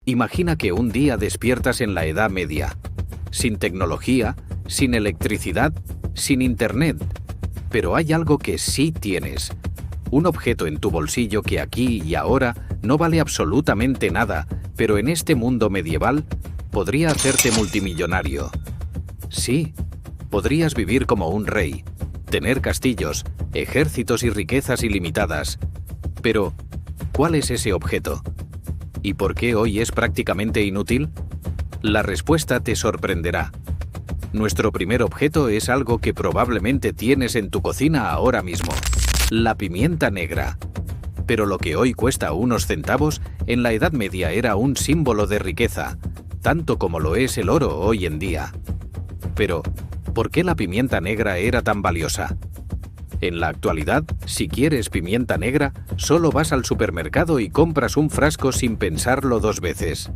Imagina que un día despiertas en la Edad Media, sin tecnología, sin electricidad, sin internet, pero hay algo que sí tienes. Un objeto en tu bolsillo que aquí y ahora no vale absolutamente nada, pero en este mundo medieval podría hacerte multimillonario. Sí, podrías vivir como un rey, tener castillos, ejércitos y riquezas ilimitadas. Pero, ¿cuál es ese objeto? ¿Y por qué hoy es prácticamente inútil? La respuesta te sorprenderá. Nuestro primer objeto es algo que probablemente tienes en tu cocina ahora mismo: la pimienta negra. Pero lo que hoy cuesta unos centavos, en la Edad Media era un símbolo de riqueza, tanto como lo es el oro hoy en día. Pero, ¿por qué la pimienta negra era tan valiosa? En la actualidad, si quieres pimienta negra, solo vas al supermercado y compras un frasco sin pensarlo dos veces.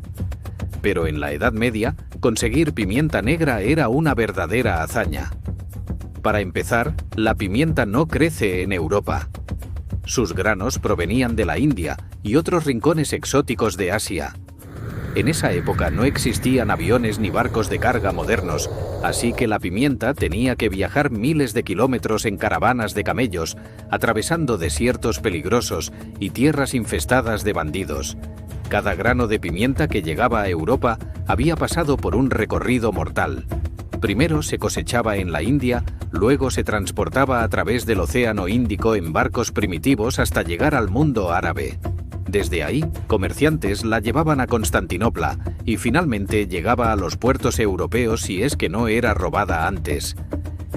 Pero en la Edad Media, conseguir pimienta negra era una verdadera hazaña. Para empezar, la pimienta no crece en Europa. Sus granos provenían de la India y otros rincones exóticos de Asia. En esa época no existían aviones ni barcos de carga modernos, así que la pimienta tenía que viajar miles de kilómetros en caravanas de camellos, atravesando desiertos peligrosos y tierras infestadas de bandidos. Cada grano de pimienta que llegaba a Europa había pasado por un recorrido mortal. Primero se cosechaba en la India, luego se transportaba a través del Océano Índico en barcos primitivos hasta llegar al mundo árabe. Desde ahí, comerciantes la llevaban a Constantinopla y finalmente llegaba a los puertos europeos si es que no era robada antes.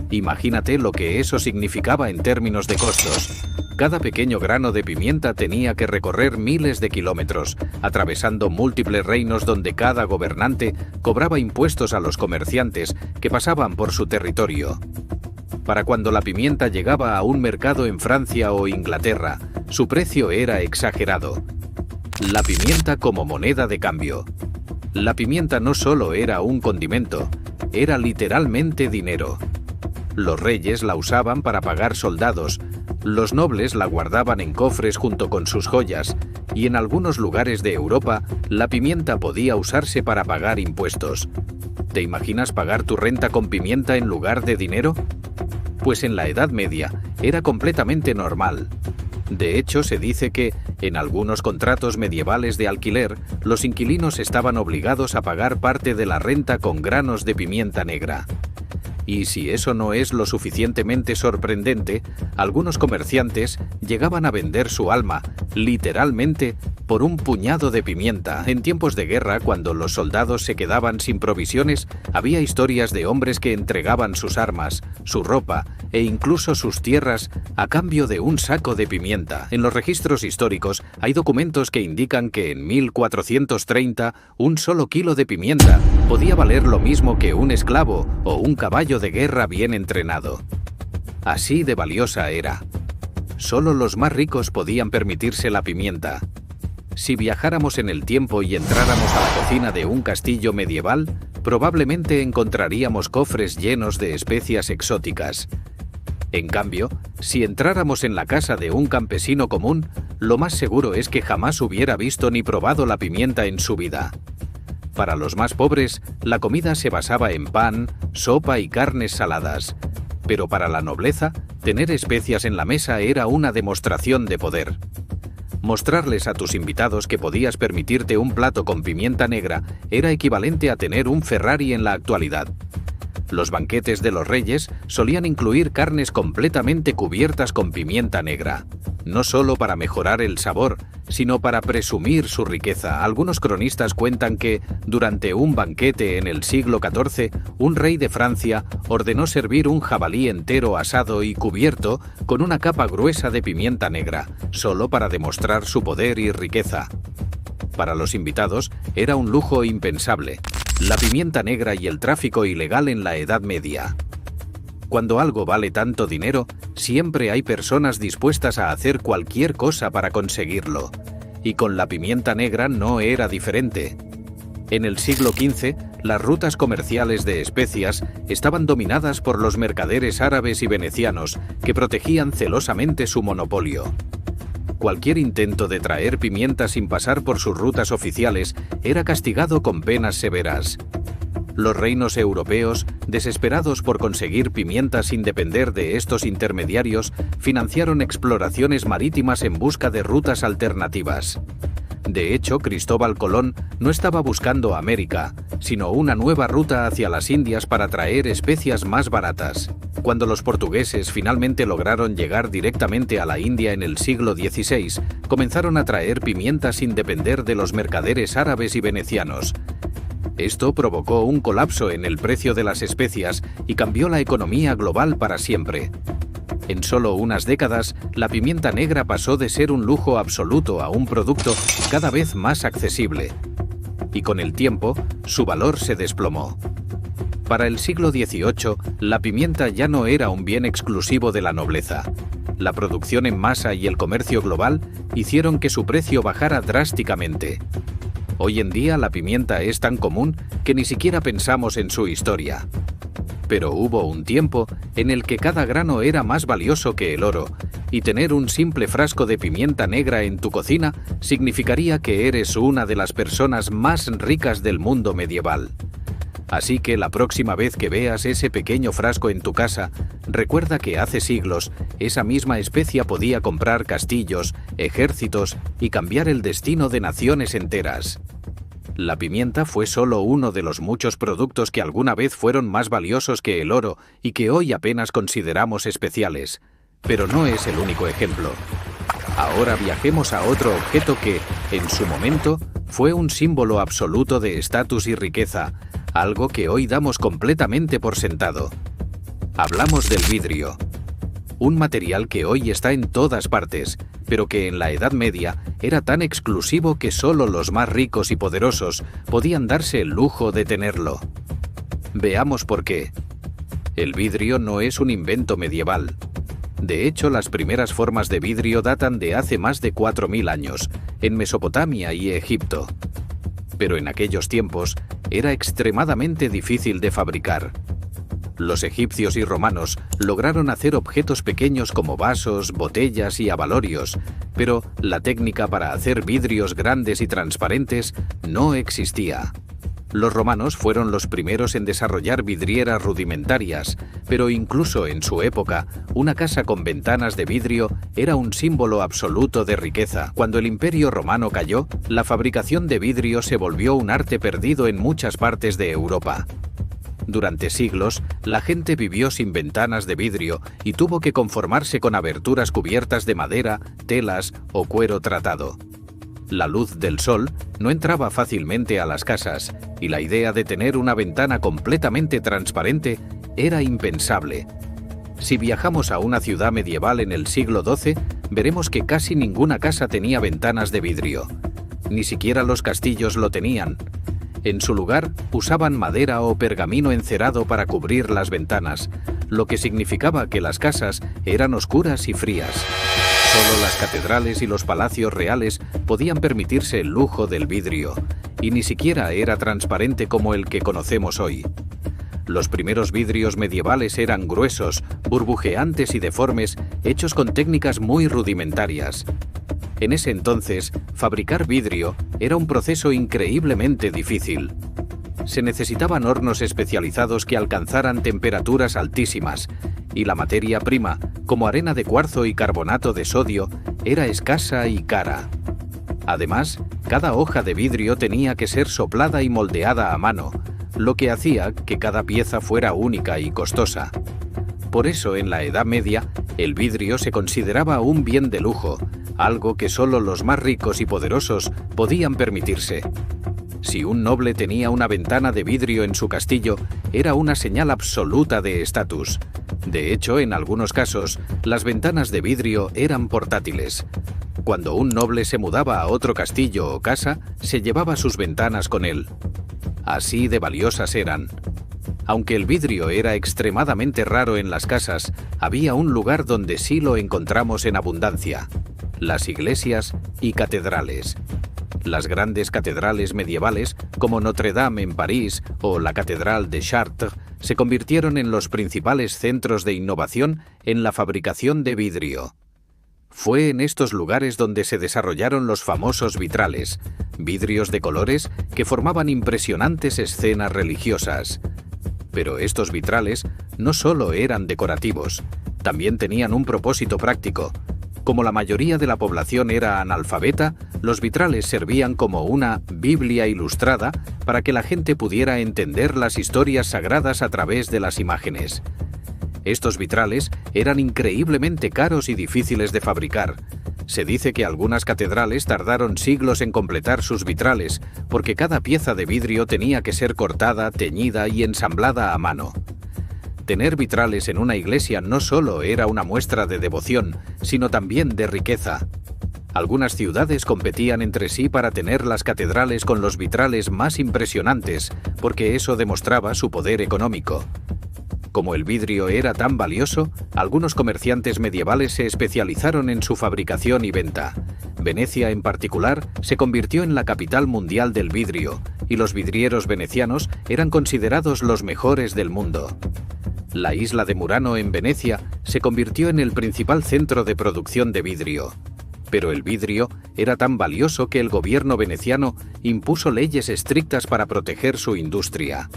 Imagínate lo que eso significaba en términos de costos. Cada pequeño grano de pimienta tenía que recorrer miles de kilómetros, atravesando múltiples reinos donde cada gobernante cobraba impuestos a los comerciantes que pasaban por su territorio. Para cuando la pimienta llegaba a un mercado en Francia o Inglaterra, su precio era exagerado. La pimienta como moneda de cambio. La pimienta no solo era un condimento, era literalmente dinero. Los reyes la usaban para pagar soldados, los nobles la guardaban en cofres junto con sus joyas, y en algunos lugares de Europa la pimienta podía usarse para pagar impuestos. ¿Te imaginas pagar tu renta con pimienta en lugar de dinero? Pues en la Edad Media era completamente normal. De hecho, se dice que, en algunos contratos medievales de alquiler, los inquilinos estaban obligados a pagar parte de la renta con granos de pimienta negra. Y si eso no es lo suficientemente sorprendente, algunos comerciantes llegaban a vender su alma, literalmente, por un puñado de pimienta. En tiempos de guerra, cuando los soldados se quedaban sin provisiones, había historias de hombres que entregaban sus armas, su ropa e incluso sus tierras a cambio de un saco de pimienta. En los registros históricos hay documentos que indican que en 1430 un solo kilo de pimienta podía valer lo mismo que un esclavo o un caballo de guerra bien entrenado. Así de valiosa era. Solo los más ricos podían permitirse la pimienta. Si viajáramos en el tiempo y entráramos a la cocina de un castillo medieval, probablemente encontraríamos cofres llenos de especias exóticas. En cambio, si entráramos en la casa de un campesino común, lo más seguro es que jamás hubiera visto ni probado la pimienta en su vida. Para los más pobres, la comida se basaba en pan, sopa y carnes saladas. Pero para la nobleza, tener especias en la mesa era una demostración de poder. Mostrarles a tus invitados que podías permitirte un plato con pimienta negra era equivalente a tener un Ferrari en la actualidad. Los banquetes de los reyes solían incluir carnes completamente cubiertas con pimienta negra, no solo para mejorar el sabor, sino para presumir su riqueza. Algunos cronistas cuentan que, durante un banquete en el siglo XIV, un rey de Francia ordenó servir un jabalí entero asado y cubierto con una capa gruesa de pimienta negra, solo para demostrar su poder y riqueza. Para los invitados era un lujo impensable: la pimienta negra y el tráfico ilegal en la Edad Media. Cuando algo vale tanto dinero, siempre hay personas dispuestas a hacer cualquier cosa para conseguirlo. Y con la pimienta negra no era diferente. En el siglo XV, las rutas comerciales de especias estaban dominadas por los mercaderes árabes y venecianos, que protegían celosamente su monopolio. cualquier intento de traer pimienta sin pasar por sus rutas oficiales era castigado con penas severas. Los reinos europeos, desesperados por conseguir pimienta sin depender de estos intermediarios, financiaron exploraciones marítimas en busca de rutas alternativas. De hecho, Cristóbal Colón no estaba buscando América, sino una nueva ruta hacia las Indias para traer especias más baratas. Cuando los portugueses finalmente lograron llegar directamente a la India en el siglo XVI, comenzaron a traer pimienta sin depender de los mercaderes árabes y venecianos. Esto provocó un colapso en el precio de las especias y cambió la economía global para siempre. En solo unas décadas, la pimienta negra pasó de ser un lujo absoluto a un producto cada vez más accesible. Y con el tiempo, su valor se desplomó. Para el siglo XVIII, la pimienta ya no era un bien exclusivo de la nobleza. La producción en masa y el comercio global hicieron que su precio bajara drásticamente. Hoy en día la pimienta es tan común que ni siquiera pensamos en su historia. Pero hubo un tiempo en el que cada grano era más valioso que el oro, y tener un simple frasco de pimienta negra en tu cocina significaría que eres una de las personas más ricas del mundo medieval. Así que la próxima vez que veas ese pequeño frasco en tu casa, recuerda que hace siglos esa misma especia podía comprar castillos, ejércitos y cambiar el destino de naciones enteras. La pimienta fue solo uno de los muchos productos que alguna vez fueron más valiosos que el oro y que hoy apenas consideramos especiales. Pero no es el único ejemplo. Ahora viajemos a otro objeto que, en su momento, fue un símbolo absoluto de estatus y riqueza, algo que hoy damos completamente por sentado. Hablamos del vidrio. Un material que hoy está en todas partes, pero que en la Edad Media era tan exclusivo que solo los más ricos y poderosos podían darse el lujo de tenerlo. Veamos por qué. El vidrio no es un invento medieval. De hecho, las primeras formas de vidrio datan de hace más de 4000 años, en Mesopotamia y Egipto. Pero en aquellos tiempos era extremadamente difícil de fabricar. Los egipcios y romanos lograron hacer objetos pequeños como vasos, botellas y abalorios, pero la técnica para hacer vidrios grandes y transparentes no existía. Los romanos fueron los primeros en desarrollar vidrieras rudimentarias, pero incluso en su época, una casa con ventanas de vidrio era un símbolo absoluto de riqueza. Cuando el Imperio Romano cayó, la fabricación de vidrio se volvió un arte perdido en muchas partes de Europa. Durante siglos, la gente vivió sin ventanas de vidrio y tuvo que conformarse con aberturas cubiertas de madera, telas o cuero tratado. La luz del sol no entraba fácilmente a las casas y la idea de tener una ventana completamente transparente era impensable. Si viajamos a una ciudad medieval en el siglo XII, veremos que casi ninguna casa tenía ventanas de vidrio. Ni siquiera los castillos lo tenían. En su lugar, usaban madera o pergamino encerado para cubrir las ventanas, lo que significaba que las casas eran oscuras y frías. Solo las catedrales y los palacios reales podían permitirse el lujo del vidrio, y ni siquiera era transparente como el que conocemos hoy. Los primeros vidrios medievales eran gruesos, burbujeantes y deformes, hechos con técnicas muy rudimentarias. En ese entonces, fabricar vidrio era un proceso increíblemente difícil. Se necesitaban hornos especializados que alcanzaran temperaturas altísimas, y la materia prima, como arena de cuarzo y carbonato de sodio, era escasa y cara. Además, cada hoja de vidrio tenía que ser soplada y moldeada a mano, lo que hacía que cada pieza fuera única y costosa. Por eso, en la Edad Media, el vidrio se consideraba un bien de lujo, algo que solo los más ricos y poderosos podían permitirse. Si un noble tenía una ventana de vidrio en su castillo, era una señal absoluta de estatus. De hecho, en algunos casos, las ventanas de vidrio eran portátiles. Cuando un noble se mudaba a otro castillo o casa, se llevaba sus ventanas con él. Así de valiosas eran. Aunque el vidrio era extremadamente raro en las casas, había un lugar donde sí lo encontramos en abundancia: las iglesias y catedrales. Las grandes catedrales medievales, como Notre Dame en París o la Catedral de Chartres, se convirtieron en los principales centros de innovación en la fabricación de vidrio. Fue en estos lugares donde se desarrollaron los famosos vitrales, vidrios de colores que formaban impresionantes escenas religiosas. Pero estos vitrales no solo eran decorativos, también tenían un propósito práctico. Como la mayoría de la población era analfabeta, los vitrales servían como una Biblia ilustrada para que la gente pudiera entender las historias sagradas a través de las imágenes. Estos vitrales eran increíblemente caros y difíciles de fabricar. Se dice que algunas catedrales tardaron siglos en completar sus vitrales, porque cada pieza de vidrio tenía que ser cortada, teñida y ensamblada a mano. Tener vitrales en una iglesia no solo era una muestra de devoción, sino también de riqueza. Algunas ciudades competían entre sí para tener las catedrales con los vitrales más impresionantes, porque eso demostraba su poder económico. Como el vidrio era tan valioso, algunos comerciantes medievales se especializaron en su fabricación y venta. Venecia, en particular, se convirtió en la capital mundial del vidrio, y los vidrieros venecianos eran considerados los mejores del mundo. La isla de Murano, en Venecia, se convirtió en el principal centro de producción de vidrio. Pero el vidrio era tan valioso que el gobierno veneciano impuso leyes estrictas para proteger su industria.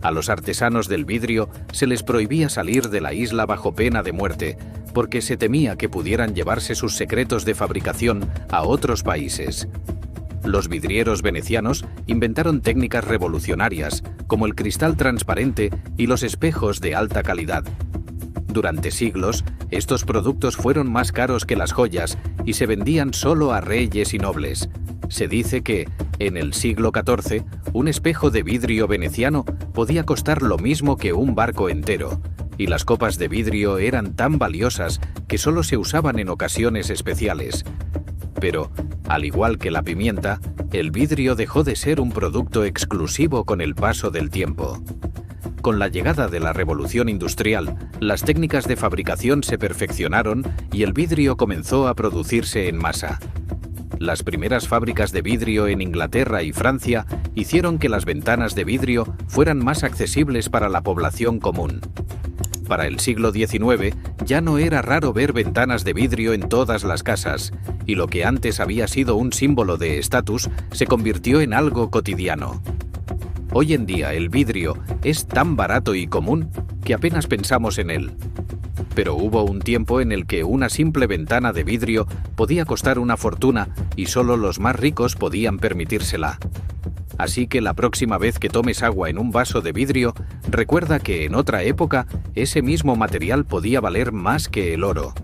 A los artesanos del vidrio se les prohibía salir de la isla bajo pena de muerte, porque se temía que pudieran llevarse sus secretos de fabricación a otros países. Los vidrieros venecianos inventaron técnicas revolucionarias, como el cristal transparente y los espejos de alta calidad. Durante siglos, estos productos fueron más caros que las joyas y se vendían solo a reyes y nobles. Se dice que, en el siglo XIV, un espejo de vidrio veneciano podía costar lo mismo que un barco entero, y las copas de vidrio eran tan valiosas que solo se usaban en ocasiones especiales. Pero, al igual que la pimienta, el vidrio dejó de ser un producto exclusivo con el paso del tiempo. Con la llegada de la Revolución Industrial, las técnicas de fabricación se perfeccionaron y el vidrio comenzó a producirse en masa. Las primeras fábricas de vidrio en Inglaterra y Francia hicieron que las ventanas de vidrio fueran más accesibles para la población común. Para el siglo XIX ya no era raro ver ventanas de vidrio en todas las casas, y lo que antes había sido un símbolo de estatus se convirtió en algo cotidiano. Hoy en día el vidrio es tan barato y común que apenas pensamos en él. Pero hubo un tiempo en el que una simple ventana de vidrio podía costar una fortuna y solo los más ricos podían permitírsela. Así que la próxima vez que tomes agua en un vaso de vidrio, recuerda que en otra época ese mismo material podía valer más que el oro.